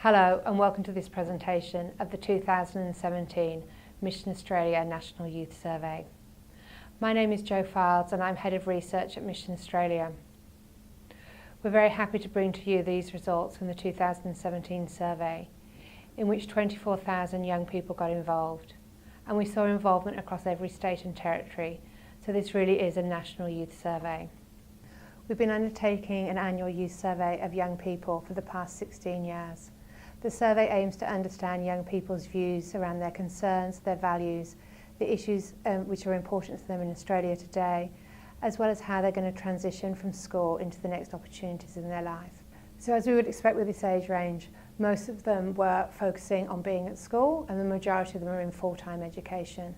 Hello and welcome to this presentation of the 2017 Mission Australia National Youth Survey. My name is Jo Fildes and I'm Head of Research at Mission Australia. We're very happy to bring to you these results from the 2017 survey, in which 24,000 young people got involved. And we saw involvement across every state and territory, so this really is a national youth survey. We've been undertaking an annual youth survey of young people for the past 16 years. The survey aims to understand young people's views around their concerns, their values, the issues which are important to them in Australia today, as well as how they're going to transition from school into the next opportunities in their life. So as we would expect with this age range, most of them were focusing on being at school and the majority of them are in full-time education.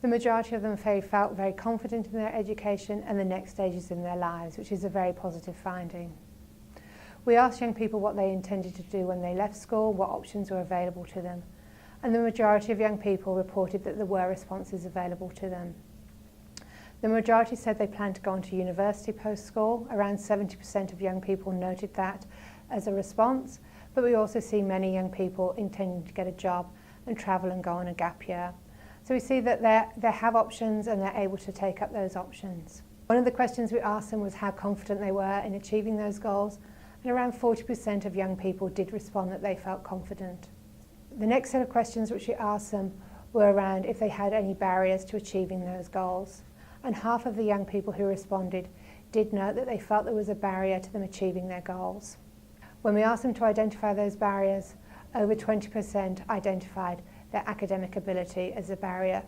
The majority of them felt very confident in their education and the next stages in their lives, which is a very positive finding. We asked young people what they intended to do when they left school, what options were available to them, and the majority of young people reported that there were responses available to them. The majority said they planned to go on to university post-school. Around 70% of young people noted that as a response, but we also see many young people intending to get a job and travel and go on a gap year. So we see that they have options and they're able to take up those options. One of the questions we asked them was how confident they were in achieving those goals, and around 40% of young people did respond that they felt confident. The next set of questions which we asked them were around if they had any barriers to achieving those goals. And half of the young people who responded did note that they felt there was a barrier to them achieving their goals. When we asked them to identify those barriers, over 20% identified their academic ability as a barrier.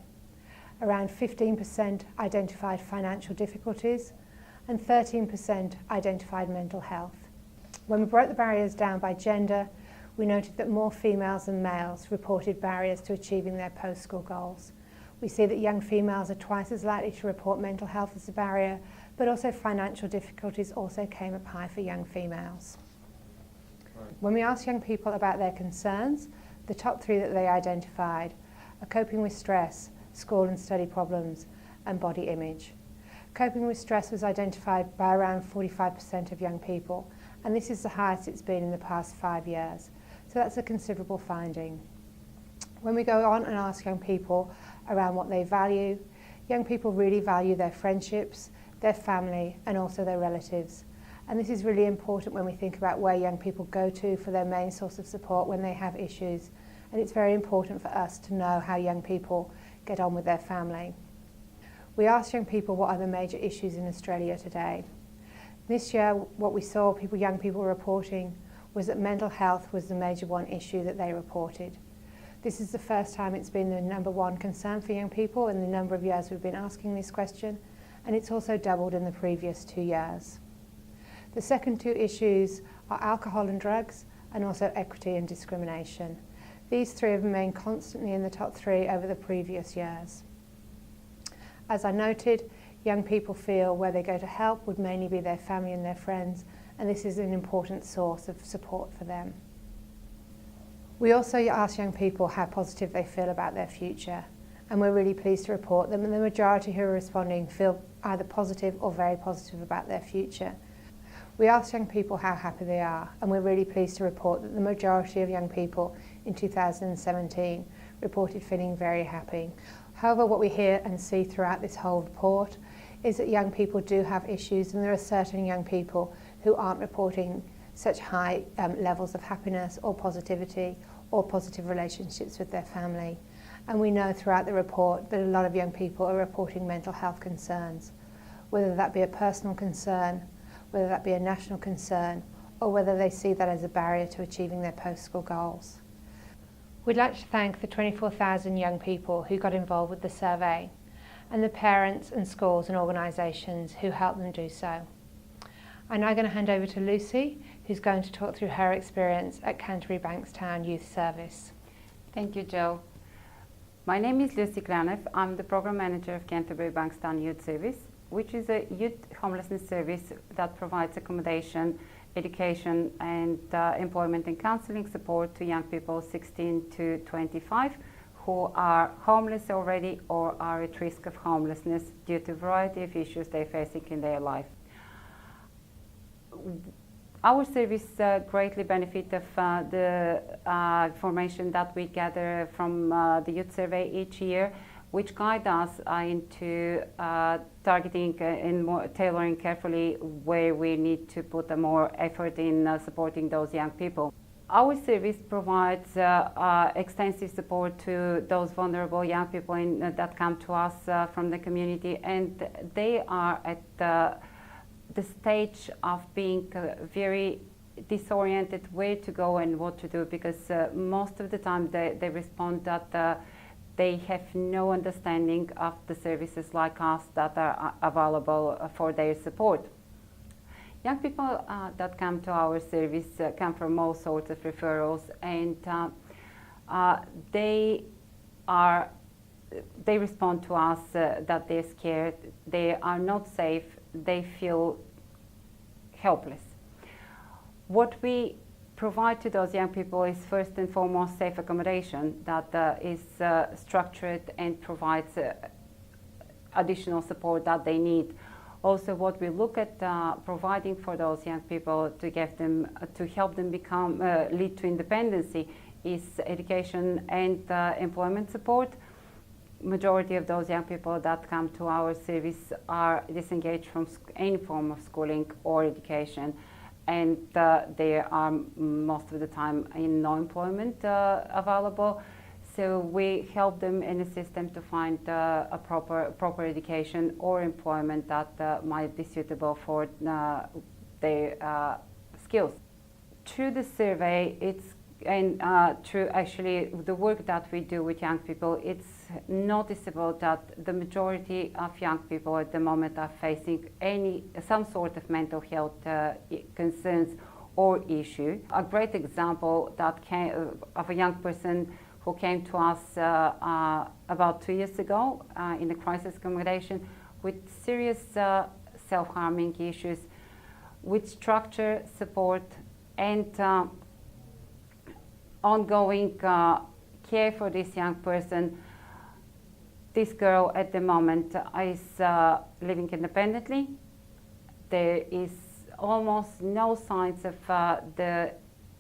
Around 15% identified financial difficulties, and 13% identified mental health. When we broke the barriers down by gender, we noted that more females than males reported barriers to achieving their post-school goals. We see that young females are twice as likely to report mental health as a barrier, but also financial difficulties also came up high for young females. When we asked young people about their concerns, the top three that they identified are coping with stress, school and study problems, and body image. Coping with stress was identified by around 45% of young people, and this is the highest it's been in the past 5 years. So that's a considerable finding. When we go on and ask young people around what they value, young people really value their friendships, their family, and also their relatives. And this is really important when we think about where young people go to for their main source of support when they have issues. And it's very important for us to know how young people get on with their family. We asked young people what are the major issues in Australia today. This year, what we saw young people reporting was that mental health was the major one issue that they reported. This is the first time it's been the number one concern for young people in the number of years we've been asking this question, and it's also doubled in the previous 2 years. The second two issues are alcohol and drugs, and also equity and discrimination. These three have remained constantly in the top three over the previous years. As I noted, young people feel where they go to help would mainly be their family and their friends, and this is an important source of support for them. We also ask young people how positive they feel about their future, and we're really pleased to report that the majority who are responding feel either positive or very positive about their future. We asked young people how happy they are, and we're really pleased to report that the majority of young people in 2017 reported feeling very happy. However, what we hear and see throughout this whole report is that young people do have issues, and there are certain young people who aren't reporting such high levels of happiness or positivity or positive relationships with their family. And we know throughout the report that a lot of young people are reporting mental health concerns, whether that be a personal concern, whether that be a national concern, or whether they see that as a barrier to achieving their post-school goals. We'd like to thank the 24,000 young people who got involved with the survey, and the parents and schools and organisations who helped them do so. I'm now going to hand over to Lucy, who's going to talk through her experience at Canterbury Bankstown Youth Service. Thank you, Jo. My name is Lucy Granev. I'm the Program Manager of Canterbury Bankstown Youth Service, which is a youth homelessness service that provides accommodation, education and employment and counselling support to young people 16 to 25 who are homeless already or are at risk of homelessness due to a variety of issues they're facing in their life. Our service greatly benefit of the information that we gather from the youth survey each year, which guide us into targeting and more tailoring carefully where we need to put more effort in supporting those young people. Our service provides extensive support to those vulnerable young people that come to us from the community, and they are at the stage of being very disoriented where to go and what to do, because most of the time they respond that they have no understanding of the services like us that are available for their support. Young people that come to our service come from all sorts of referrals, and they respond to us that they're scared, they are not safe, they feel helpless. What we provide to those young people is first and foremost safe accommodation that is structured and provides additional support that they need. Also, what we look at providing for those young people to help them become lead to independency is education and employment support. Majority of those young people that come to our service are disengaged from any form of schooling or education, and they are most of the time in no employment available. So we help them and assist them to find a proper education or employment that might be suitable for their skills. Through the survey, through actually the work that we do with young people, it's noticeable that the majority of young people at the moment are facing some sort of mental health concerns or issue. A great example of a young person who came to us about 2 years ago in a crisis accommodation with serious self-harming issues, with structure, support, and ongoing care for this young person. This girl at the moment is living independently. There is almost no signs of the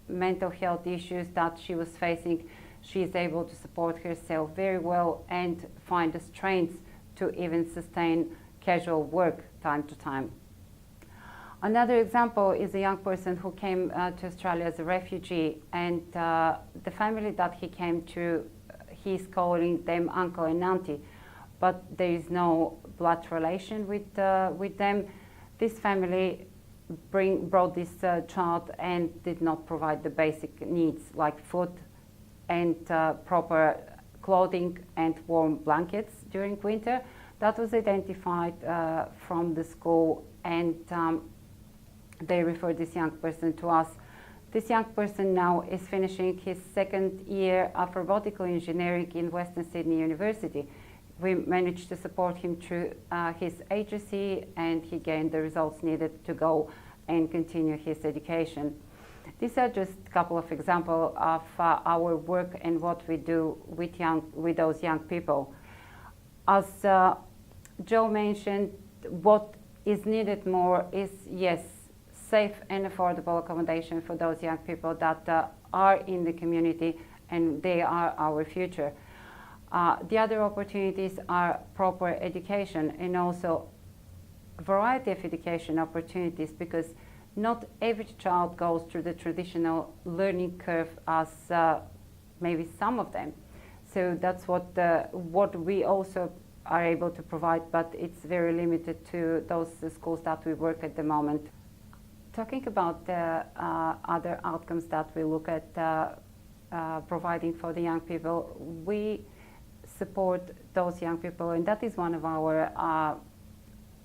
mental health issues that she was facing. She is able to support herself very well and find the strength to even sustain casual work time to time. Another example is a young person who came to Australia as a refugee, and the family that he came to, he's calling them uncle and auntie, but there is no blood relation with them. This family brought this child and did not provide the basic needs like food and proper clothing and warm blankets during winter. That was identified from the school, and they referred this young person to us. This young person now is finishing his second year of robotical engineering in Western Sydney University. We managed to support him through his HSC, and he gained the results needed to go and continue his education. These are just a couple of examples of our work and what we do with those young people. As Joe mentioned, what is needed more is, yes, safe and affordable accommodation for those young people that are in the community, and they are our future. The other opportunities are proper education and also a variety of education opportunities, because not every child goes through the traditional learning curve as maybe some of them. So that's what we also are able to provide, but it's very limited to those schools that we work at the moment. Talking about the other outcomes that we look at providing for the young people, we support those young people, and that is one of our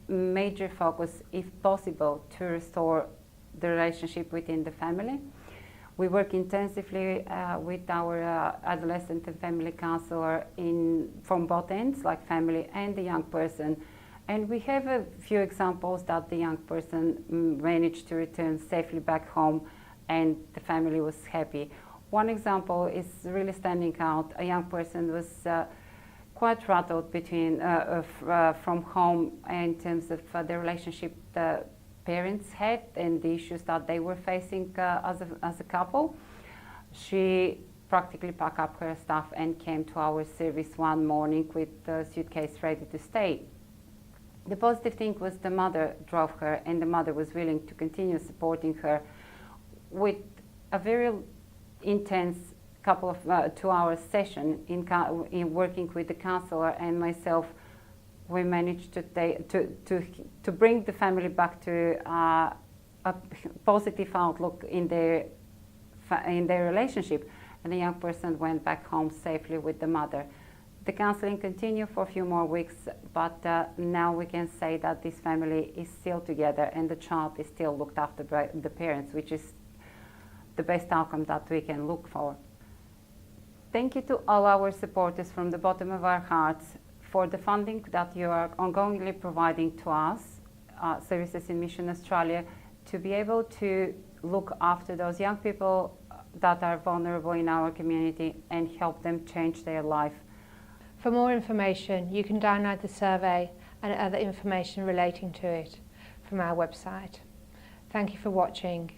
major focus, if possible, to restore the relationship within the family. We work intensively with our adolescent and family counselor from both ends, like family and the young person. And we have a few examples that the young person managed to return safely back home and the family was happy. One example is really standing out. A young person was quite rattled from home in terms of the relationship parents had and the issues that they were facing as a couple. She practically packed up her stuff and came to our service one morning with the suitcase ready to stay. The positive thing was the mother drove her, and the mother was willing to continue supporting her with a very intense couple of 2-hour session in working with the counselor and myself. We managed to bring the family back to a positive outlook in their relationship, and the young person went back home safely with the mother. The counseling continued for a few more weeks, but now we can say that this family is still together and the child is still looked after by the parents, which is the best outcome that we can look for. Thank you to all our supporters from the bottom of our hearts for the funding that you are ongoingly providing to us, Services in Mission Australia, to be able to look after those young people that are vulnerable in our community and help them change their life. For more information, you can download the survey and other information relating to it from our website. Thank you for watching.